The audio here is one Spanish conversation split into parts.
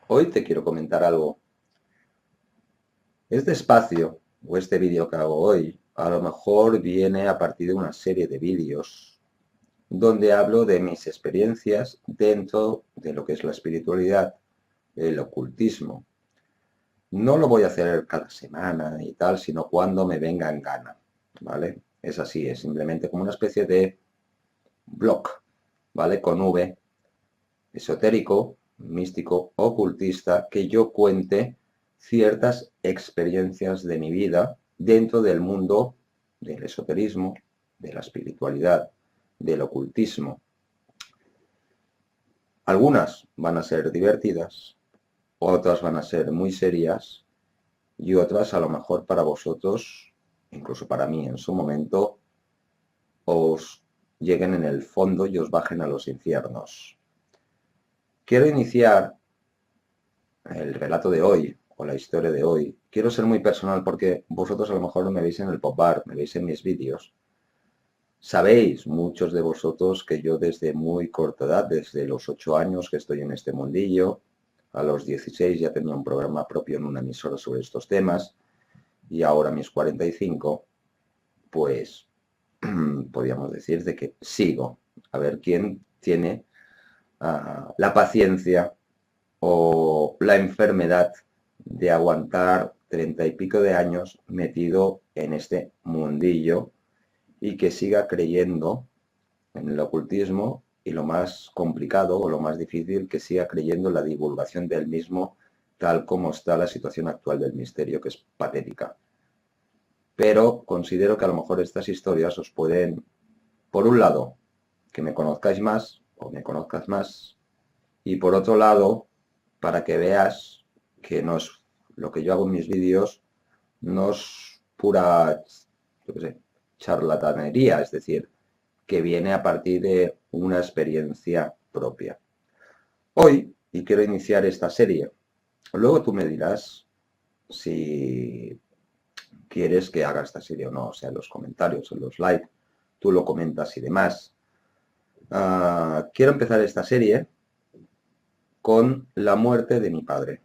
Hoy te quiero comentar algo. Este espacio o este vídeo que hago hoy a lo mejor viene a partir de una serie de vídeos donde hablo de mis experiencias dentro de lo que es la espiritualidad, el ocultismo. No lo voy a hacer cada semana y tal, sino cuando me venga en gana, ¿vale? Es así, es simplemente como una especie de blog, ¿vale? Con V, esotérico, místico, ocultista, que yo cuente ciertas experiencias de mi vida dentro del mundo del esoterismo, de la espiritualidad, del ocultismo. Algunas van a ser divertidas, otras van a ser muy serias y otras a lo mejor para vosotros, incluso para mí en su momento, os lleguen en el fondo y os bajen a los infiernos. Quiero iniciar el relato de hoy o la historia de hoy. Quiero ser muy personal porque vosotros a lo mejor no me veis en el pop bar, me veis en mis vídeos. Sabéis, muchos de vosotros, que yo desde muy corta edad, desde los 8 años que estoy en este mundillo, a los 16 ya tenía un programa propio en una emisora sobre estos temas y ahora a mis 45, pues podríamos decir de que sigo. A ver quién tiene la paciencia o la enfermedad de aguantar 30 y pico de años metido en este mundillo y que siga creyendo en el ocultismo y lo más complicado o lo más difícil, que siga creyendo en la divulgación del mismo tal como está la situación actual del misterio, que es patética. Pero considero que a lo mejor estas historias os pueden, por un lado, que me conozcáis más o me conozcas más, y por otro lado, para que veas que no es lo que yo hago en mis vídeos, no es pura, yo qué sé, charlatanería, es decir, que viene a partir de una experiencia propia. Hoy, y quiero iniciar esta serie, luego tú me dirás si quieres que haga esta serie o no, o sea, en los comentarios, en los likes, tú lo comentas y demás. Quiero empezar esta serie con la muerte de mi padre,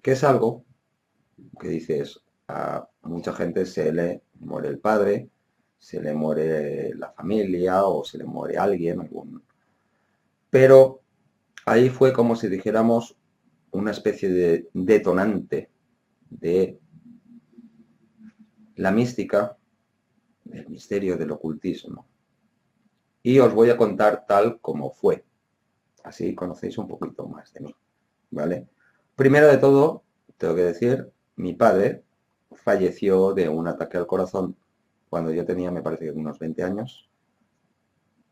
que es algo que dices, a mucha gente se le muere el padre, se le muere la familia o se le muere alguien, pero ahí fue como si dijéramos una especie de detonante de la mística, del misterio del ocultismo. Y os voy a contar tal como fue. Así conocéis un poquito más de mí, ¿vale? Primero de todo, tengo que decir, mi padre falleció de un ataque al corazón cuando yo tenía, me parece que unos 20 años.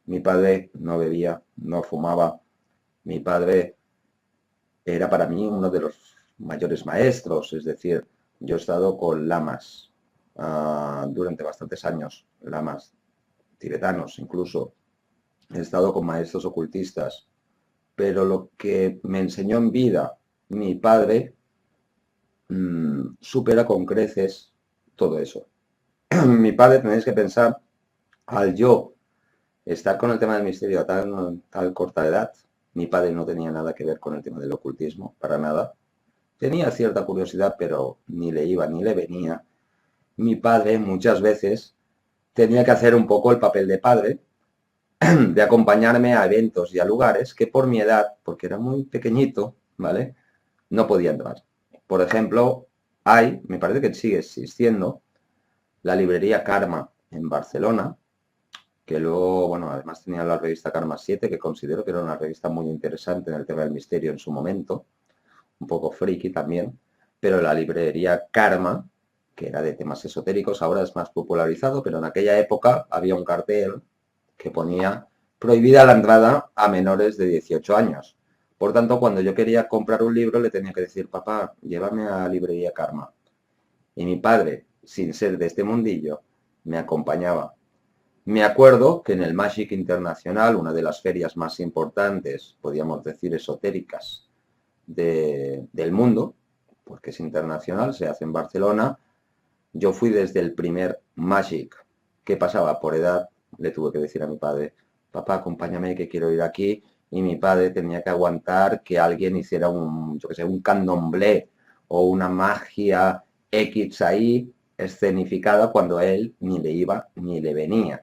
Mi padre no bebía, no fumaba. Mi padre era para mí uno de los mayores maestros, es decir, yo he estado con lamas durante bastantes años, lamas tibetanos incluso. He estado con maestros ocultistas, pero lo que me enseñó en vida mi padre supera con creces todo eso. Mi padre, tenéis que pensar, al yo estar con el tema del misterio a tal corta edad, mi padre no tenía nada que ver con el tema del ocultismo, para nada. Tenía cierta curiosidad, pero ni le iba ni le venía. Mi padre muchas veces tenía que hacer un poco el papel de padre, de acompañarme a eventos y a lugares que por mi edad, porque era muy pequeñito, ¿vale? No podía entrar. Por ejemplo, me parece que sigue existiendo, la librería Karma en Barcelona, que luego, bueno, además tenía la revista Karma 7, que considero que era una revista muy interesante en el tema del misterio en su momento, un poco friki también, pero la librería Karma, que era de temas esotéricos, ahora es más popularizado, pero en aquella época había un cartel que ponía prohibida la entrada a menores de 18 años. Por tanto, cuando yo quería comprar un libro, le tenía que decir, papá, llévame a la librería Karma. Y mi padre, sin ser de este mundillo, me acompañaba. Me acuerdo que en el Magic Internacional, una de las ferias más importantes, podríamos decir esotéricas, del mundo, porque es internacional, se hace en Barcelona, yo fui desde el primer Magic. ¿Qué pasaba? Por edad le tuve que decir a mi padre, papá, acompáñame que quiero ir aquí y mi padre tenía que aguantar que alguien hiciera un, yo que sé, un candomblé o una magia X ahí escenificada cuando a él ni le iba ni le venía.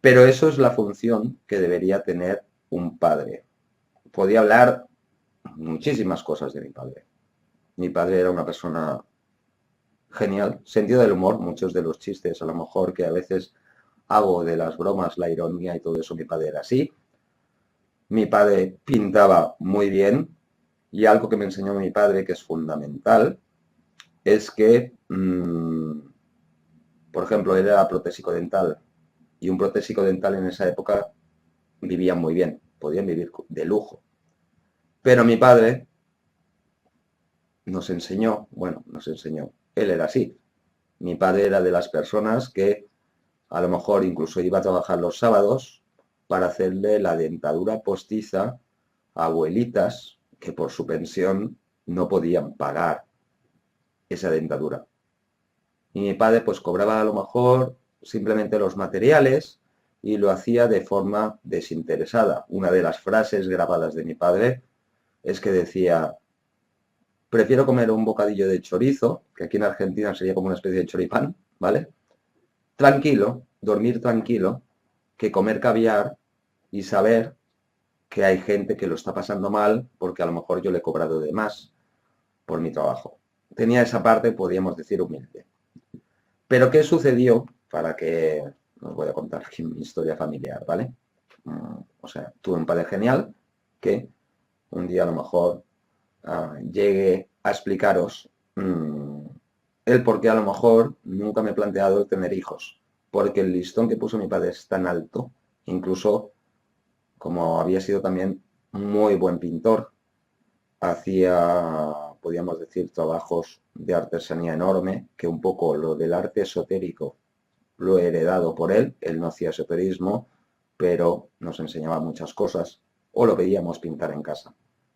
Pero eso es la función que debería tener un padre. Podía hablar muchísimas cosas de mi padre. Mi padre era una persona genial, sentido del humor, muchos de los chistes a lo mejor que a veces hago de las bromas, la ironía y todo eso, mi padre era así. Mi padre pintaba muy bien y algo que me enseñó mi padre que es fundamental es que, por ejemplo, él era protésico dental y un protésico dental en esa época vivía muy bien, podían vivir de lujo. Pero mi padre nos enseñó, él era así. Mi padre era de las personas que a lo mejor incluso iba a trabajar los sábados para hacerle la dentadura postiza a abuelitas que por su pensión no podían pagar esa dentadura. Y mi padre pues cobraba a lo mejor simplemente los materiales y lo hacía de forma desinteresada. Una de las frases grabadas de mi padre es que decía, prefiero comer un bocadillo de chorizo, que aquí en Argentina sería como una especie de choripán, ¿vale? Tranquilo, dormir tranquilo, que comer caviar y saber que hay gente que lo está pasando mal porque a lo mejor yo le he cobrado de más por mi trabajo. Tenía esa parte, podríamos decir, humilde. Pero ¿qué sucedió? Para que os voy a contar aquí mi historia familiar, ¿vale? O sea, tuve un padre genial que un día a lo mejor llegue a explicaros el por qué a lo mejor nunca me he planteado el tener hijos. Porque el listón que puso mi padre es tan alto, incluso como había sido también muy buen pintor, hacía, podríamos decir, trabajos de artesanía enorme, que un poco lo del arte esotérico lo he heredado por él. Él no hacía esoterismo, pero nos enseñaba muchas cosas, o lo veíamos pintar en casa,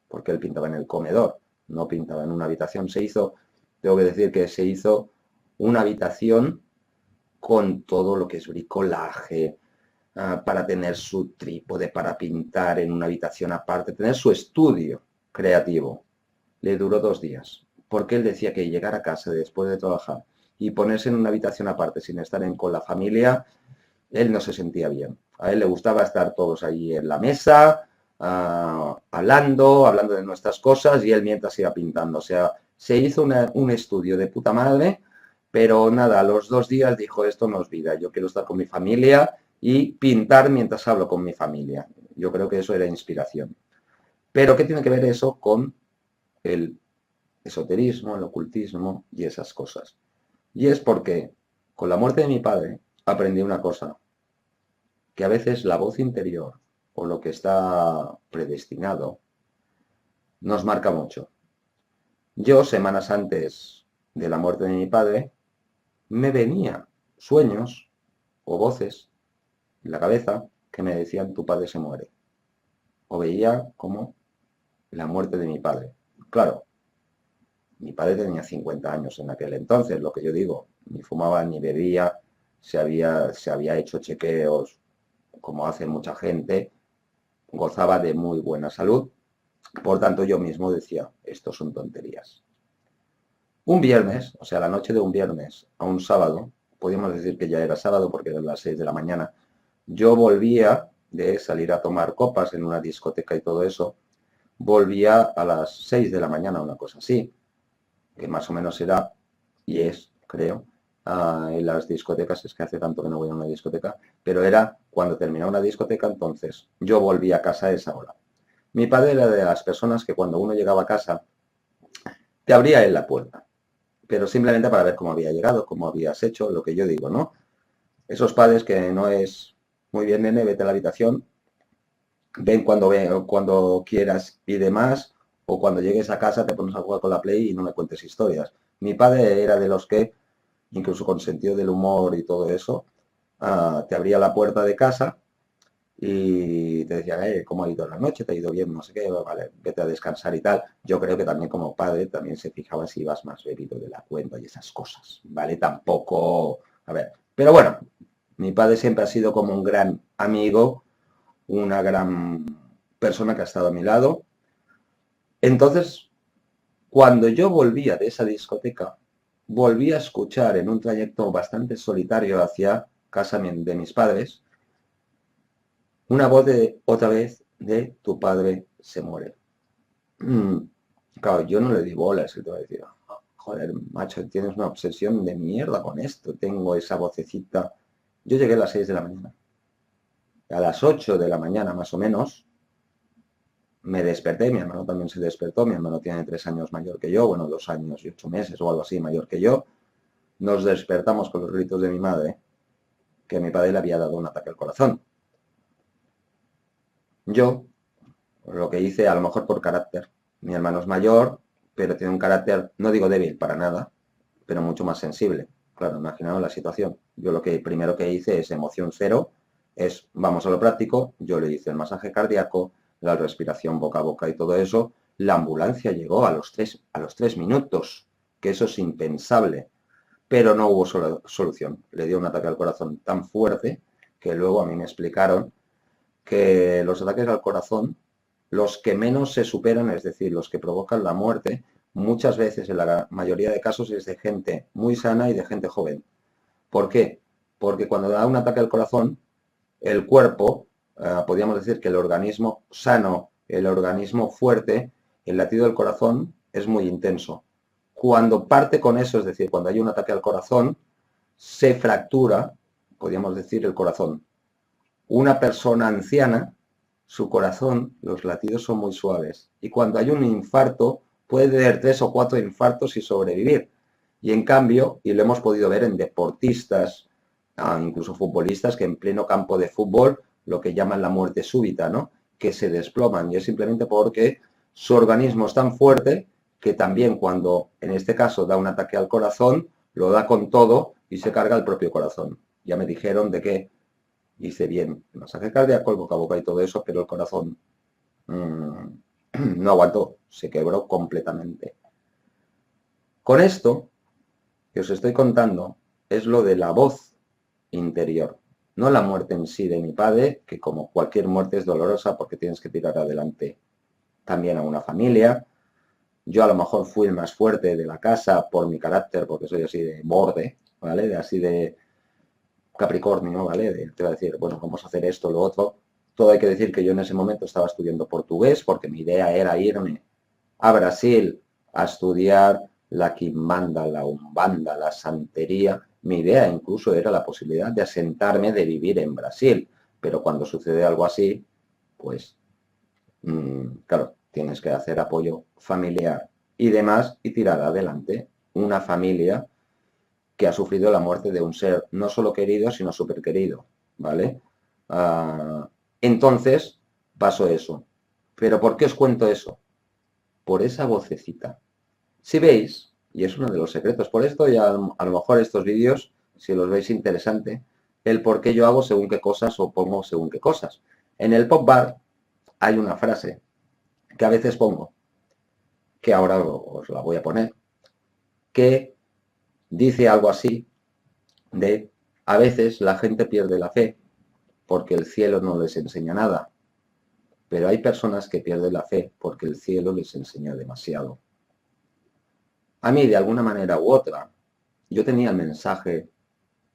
porque él pintaba en el comedor, no pintaba en una habitación. Tengo que decir que se hizo una habitación con todo lo que es bricolaje, para tener su trípode, para pintar en una habitación aparte, tener su estudio creativo. Le duró 2 días, porque él decía que llegar a casa después de trabajar y ponerse en una habitación aparte sin estar con la familia, él no se sentía bien. A él le gustaba estar todos ahí en la mesa, hablando de nuestras cosas y él mientras iba pintando. O sea, se hizo un estudio de puta madre, pero nada, a los 2 días dijo, esto no es vida, yo quiero estar con mi familia y pintar mientras hablo con mi familia. Yo creo que eso era inspiración. Pero ¿qué tiene que ver eso con el esoterismo, el ocultismo y esas cosas? Y es porque con la muerte de mi padre aprendí una cosa, que a veces la voz interior o lo que está predestinado nos marca mucho. Yo, semanas antes de la muerte de mi padre, me venía sueños o voces en la cabeza que me decían tu padre se muere. O veía como la muerte de mi padre. Claro, mi padre tenía 50 años en aquel entonces, lo que yo digo, ni fumaba ni bebía, se había hecho chequeos como hace mucha gente, gozaba de muy buena salud, por tanto yo mismo decía, esto son tonterías. Un viernes, o sea, la noche de un viernes a un sábado, podríamos decir que ya era sábado porque eran las 6 de la mañana, yo volvía de salir a tomar copas en una discoteca y todo eso, volvía a las 6 de la mañana, una cosa así, que más o menos era, y es, creo, en las discotecas, es que hace tanto que no voy a una discoteca, pero era cuando terminaba una discoteca, entonces yo volvía a casa a esa hora. Mi padre era de las personas que cuando uno llegaba a casa, te abría él la puerta, pero simplemente para ver cómo había llegado, cómo habías hecho, lo que yo digo, ¿no? Esos padres que no es muy bien, nene, vete a la habitación, ven cuando quieras y demás, o cuando llegues a casa te pones a jugar con la Play y no me cuentes historias. Mi padre era de los que, incluso con sentido del humor y todo eso, te abría la puerta de casa y te decía, ¿cómo ha ido la noche? ¿Te ha ido bien? No sé qué, vale, vete a descansar y tal. Yo creo que también como padre también se fijaba si ibas más bebido de la cuenta y esas cosas, ¿vale? Tampoco, a ver, pero bueno, mi padre siempre ha sido como un gran amigo, una gran persona que ha estado a mi lado. Entonces, cuando yo volvía de esa discoteca, volví a escuchar en un trayecto bastante solitario hacia casa de mis padres, una voz de otra vez de tu padre se muere. Claro, yo no le di bolas, y te voy a decir, joder, macho, tienes una obsesión de mierda con esto, tengo esa vocecita. Yo llegué a las 6 de la mañana. A las 8 de la mañana más o menos, me desperté, mi hermano también se despertó, mi hermano tiene 3 años mayor que yo, bueno, 2 años y 8 meses o algo así mayor que yo. Nos despertamos con los gritos de mi madre, que a mi padre le había dado un ataque al corazón. Yo, lo que hice, a lo mejor por carácter, mi hermano es mayor, pero tiene un carácter, no digo débil para nada, pero mucho más sensible. Claro, imaginaos la situación. Yo lo que primero que hice es emoción cero, es vamos a lo práctico, yo le hice el masaje cardíaco, la respiración boca a boca y todo eso. La ambulancia llegó a los 3 minutos, que eso es impensable, pero no hubo solución. Le dio un ataque al corazón tan fuerte que luego a mí me explicaron que los ataques al corazón, los que menos se superan, es decir, los que provocan la muerte, muchas veces en la mayoría de casos es de gente muy sana y de gente joven. ¿Por qué? Porque cuando da un ataque al corazón, el cuerpo, podríamos decir que el organismo sano, el organismo fuerte, el latido del corazón es muy intenso. Cuando parte con eso, es decir, cuando hay un ataque al corazón, se fractura, podríamos decir, el corazón. Una persona anciana, su corazón, los latidos son muy suaves. Y cuando hay un infarto, puede tener 3 o 4 infartos y sobrevivir. Y en cambio, y lo hemos podido ver en deportistas, incluso futbolistas, que en pleno campo de fútbol, lo que llaman la muerte súbita, ¿no? Que se desploman. Y es simplemente porque su organismo es tan fuerte que también cuando, en este caso, da un ataque al corazón, lo da con todo y se carga el propio corazón. Ya me dijeron de que hice bien el masaje cardíaco, el boca a boca y todo eso, pero el corazón no aguantó, se quebró completamente. Con esto que os estoy contando es lo de la voz interior, no la muerte en sí de mi padre, que como cualquier muerte es dolorosa porque tienes que tirar adelante también a una familia. Yo a lo mejor fui el más fuerte de la casa por mi carácter, porque soy así de borde, ¿vale? De así de Capricornio, ¿vale? Te va a decir, bueno, vamos a hacer esto, lo otro. Todo hay que decir que yo en ese momento estaba estudiando portugués porque mi idea era irme a Brasil a estudiar la quimbanda, la umbanda, la santería. Mi idea incluso era la posibilidad de asentarme, de vivir en Brasil. Pero cuando sucede algo así, pues, claro, tienes que hacer apoyo familiar y demás y tirar adelante una familia que ha sufrido la muerte de un ser no solo querido, sino súper querido, ¿vale? Entonces, pasó eso. ¿Pero por qué os cuento eso? Por esa vocecita. Si veis, y es uno de los secretos, por esto ya a lo mejor estos vídeos, si los veis interesante, el por qué yo hago según qué cosas o pongo según qué cosas. En el pop bar hay una frase que a veces pongo, que ahora os la voy a poner, que dice algo así de a veces la gente pierde la fe porque el cielo no les enseña nada, pero hay personas que pierden la fe porque el cielo les enseña demasiado. A mí, de alguna manera u otra, yo tenía el mensaje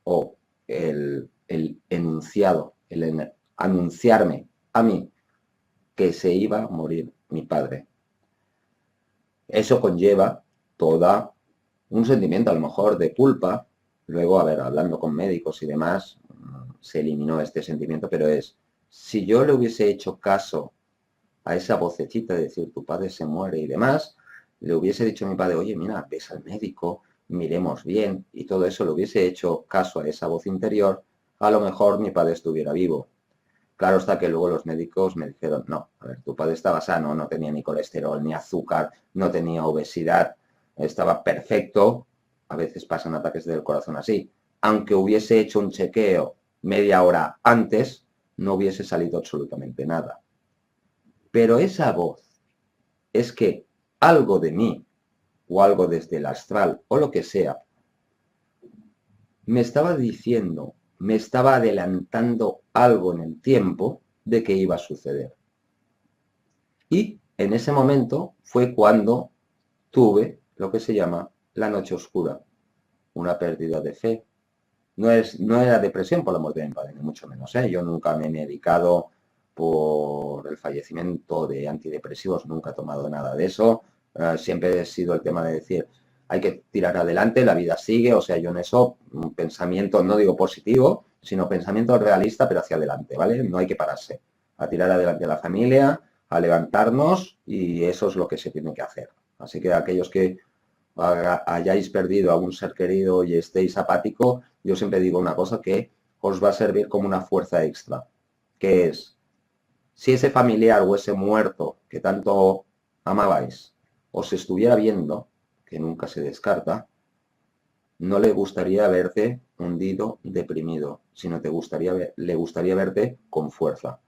o el enunciado, el anunciarme a mí que se iba a morir mi padre. Eso conlleva toda un sentimiento a lo mejor de culpa. Luego, a ver, hablando con médicos y demás, se eliminó este sentimiento, pero es, si yo le hubiese hecho caso a esa vocecita de decir tu padre se muere y demás, le hubiese dicho a mi padre, oye, mira, ves al médico, miremos bien, y todo eso, le hubiese hecho caso a esa voz interior, a lo mejor mi padre estuviera vivo. Claro está que luego los médicos me dijeron, no, a ver, tu padre estaba sano, no tenía ni colesterol, ni azúcar, no tenía obesidad, estaba perfecto. A veces pasan ataques del corazón así. Aunque hubiese hecho un chequeo media hora antes, no hubiese salido absolutamente nada. Pero esa voz es que algo de mí, o algo desde el astral, o lo que sea, me estaba diciendo, me estaba adelantando algo en el tiempo de que iba a suceder. Y en ese momento fue cuando tuve lo que se llama la noche oscura, una pérdida de fe. No era depresión por la muerte de mi padre, ni mucho menos, ¿eh? Yo nunca me he medicado por el fallecimiento de antidepresivos, nunca he tomado nada de eso. Siempre he sido el tema de decir, hay que tirar adelante, la vida sigue, o sea, yo en eso, un pensamiento, no digo positivo, sino pensamiento realista, pero hacia adelante, ¿vale? No hay que pararse, a tirar adelante a la familia, a levantarnos, y eso es lo que se tiene que hacer. Así que aquellos que hayáis perdido a un ser querido y estéis apático, yo siempre digo una cosa que os va a servir como una fuerza extra, que es, si ese familiar o ese muerto que tanto amabais os estuviera viendo, que nunca se descarta, no le gustaría verte hundido, deprimido, sino le gustaría verte con fuerza.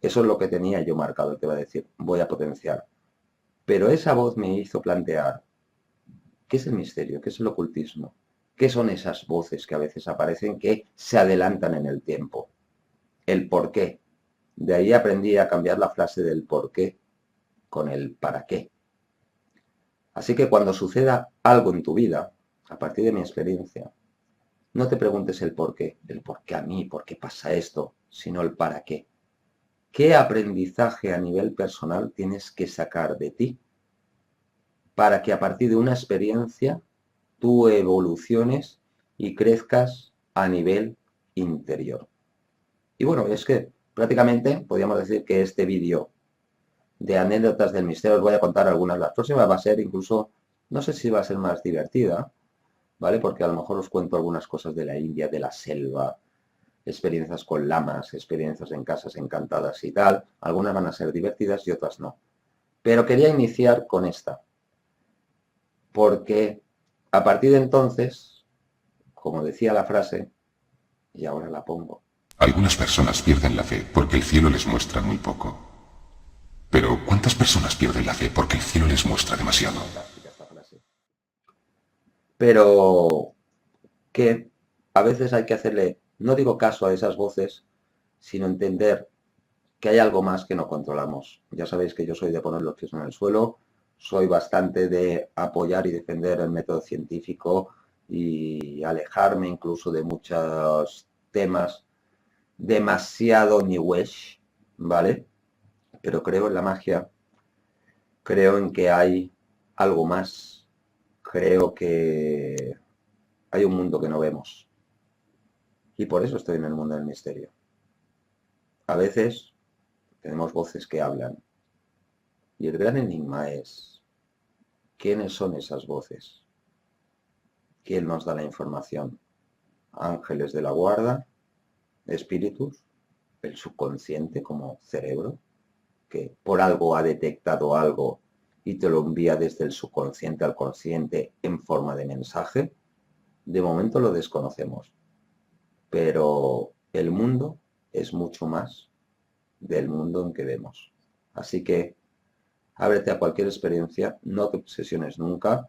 Eso es lo que tenía yo marcado, te va a decir, voy a potenciar. Pero esa voz me hizo plantear, ¿qué es el misterio? ¿Qué es el ocultismo? ¿Qué son esas voces que a veces aparecen que se adelantan en el tiempo? El por qué. De ahí aprendí a cambiar la frase del por qué con el para qué. Así que cuando suceda algo en tu vida, a partir de mi experiencia, no te preguntes el por qué a mí, por qué pasa esto, sino el para qué. ¿Qué aprendizaje a nivel personal tienes que sacar de ti para que a partir de una experiencia tú evoluciones y crezcas a nivel interior? Y bueno, es que prácticamente podríamos decir que este vídeo de anécdotas del misterio, os voy a contar algunas. La próxima va a ser incluso, no sé si va a ser más divertida, ¿vale? Porque a lo mejor os cuento algunas cosas de la India, de la selva, experiencias con lamas, experiencias en casas encantadas y tal. Algunas van a ser divertidas y otras no. Pero quería iniciar con esta, porque a partir de entonces, como decía la frase, y ahora la pongo. Algunas personas pierden la fe porque el cielo les muestra muy poco. Pero ¿cuántas personas pierden la fe porque el cielo les muestra demasiado? Fantástica esta frase. Pero que a veces hay que hacerle, no digo caso a esas voces, sino entender que hay algo más que no controlamos. Ya sabéis que yo soy de poner los pies en el suelo, soy bastante de apoyar y defender el método científico y alejarme incluso de muchos temas demasiado new age, ¿vale? Pero creo en la magia, creo en que hay algo más, creo que hay un mundo que no vemos. Y por eso estoy en el mundo del misterio. A veces tenemos voces que hablan. Y el gran enigma es, ¿quiénes son esas voces? ¿Quién nos da la información? ¿Ángeles de la guarda? ¿Espíritus? ¿El subconsciente como cerebro? Que por algo ha detectado algo y te lo envía desde el subconsciente al consciente en forma de mensaje. De momento lo desconocemos. Pero el mundo es mucho más del mundo en que vemos. Así que ábrete a cualquier experiencia, no te obsesiones nunca,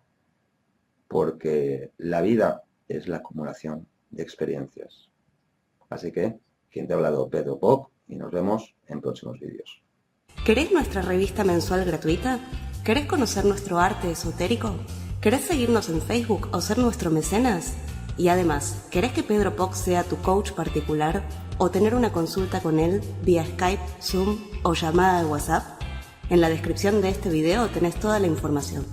porque la vida es la acumulación de experiencias. Así que, quien te ha hablado, Pedro Poc, y nos vemos en próximos vídeos. ¿Querés nuestra revista mensual gratuita? ¿Querés conocer nuestro arte esotérico? ¿Querés seguirnos en Facebook o ser nuestro mecenas? Y además, ¿querés que Pedro Poc sea tu coach particular o tener una consulta con él vía Skype, Zoom o llamada de WhatsApp? En la descripción de este video tenés toda la información.